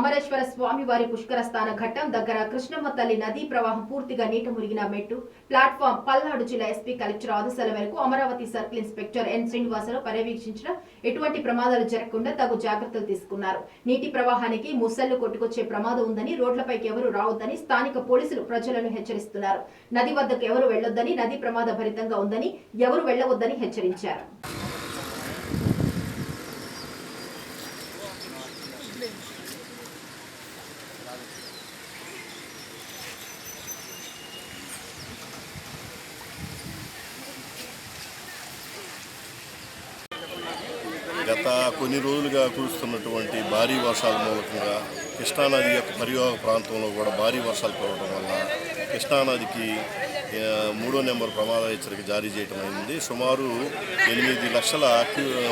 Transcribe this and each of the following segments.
అమరేశ్వర స్వామి వారి పుష్కర స్థాన ఘట్టం దగ్గర కృష్ణమ్మ తల్లి నదీ ప్రవాహం పూర్తిగా నీట మురిగిన మెట్టు ప్లాట్ఫామ్ పల్నాడు జిల్లా ఎస్పీ కలెక్టర్ ఆదేశాల మేరకు Amaravati circle inspector N Srinivasarao పర్యవేక్షించిన ఎటువంటి ప్రమాదాలు జరగకుండా తగు జాగ్రత్తలు తీసుకున్నారు. నీటి ప్రవాహానికి ముసళ్లు కొట్టుకొచ్చే ప్రమాదం ఉందని, రోడ్లపైకి ఎవరు రావద్దని స్థానిక పోలీసులు ప్రజలను హెచ్చరిస్తున్నారు. నది వద్దకు ఎవరు వెళ్లొద్దని, నది ప్రమాద భరితంగా ఉందని, ఎవరు వెళ్లవద్దని హెచ్చరించారు. గత కొన్ని రోజులుగా కురుస్తున్నటువంటి భారీ వర్షాల మూలకంగా కృష్ణానది యొక్క పరివాహక ప్రాంతంలో కూడా భారీ వర్షాలు పడటం వల్ల కృష్ణానదికి 3వ నెంబర్ ప్రమాద హెచ్చరిక జారీ చేయటం అయింది. సుమారు 8 లక్షల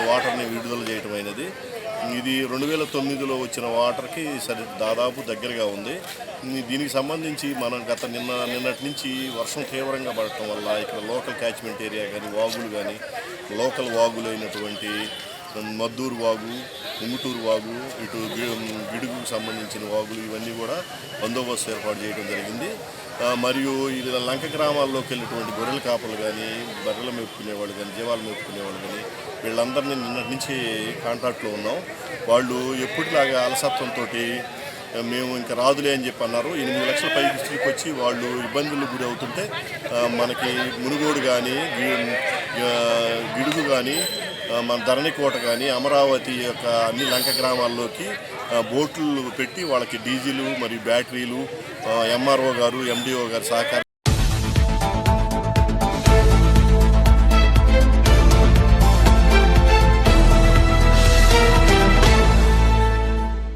వాటర్ని విడుదల చేయటం అయినది. ఇది 2009లో వచ్చిన వాటర్కి దాదాపు దగ్గరగా ఉంది. దీనికి సంబంధించి మనం నిన్నటి నుంచి వర్షం తీవ్రంగా పడటం వల్ల ఇక్కడ లోకల్ క్యాచ్మెంట్ ఏరియా కానీ, వాగులు కానీ, లోకల్ వాగులు అయినటువంటి మద్దూరు వాగు, ఉంగుటూరు వాగు, ఇటు గిడుగుకు సంబంధించిన వాగులు ఇవన్నీ కూడా బందోబస్తు ఏర్పాటు చేయడం జరిగింది. మరియు ఇది లంక గ్రామాల్లోకి వెళ్ళేటువంటి గొర్రెల కాపలు కానీ, బర్రెలు మేపుకునేవాళ్ళు కానీ, జీవాలు మేపుకునేవాళ్ళు కానీ వీళ్ళందరినీ నిన్నటి నుంచి కాంటాక్ట్లో ఉన్నాం. వాళ్ళు ఎప్పటిలాగా అలసత్వంతో మేము ఇంకా రాదులే అని చెప్పి అన్నారు. 8 లక్షల పైకి తీసుకొచ్చి వాళ్ళు ఇబ్బందులకు గురి అవుతుంటే మనకి మునుగోడు కానీ, గిడుగు కానీ, మన ధరణికోట కానీ, అమరావతి యొక్క అన్ని లంక గ్రామాల్లోకి బోట్లు పెట్టి వాళ్ళకి డీజిలు మరియు బ్యాటరీలు ఎంఆర్ఓ గారు, ఎండిఓ గారు సహకారం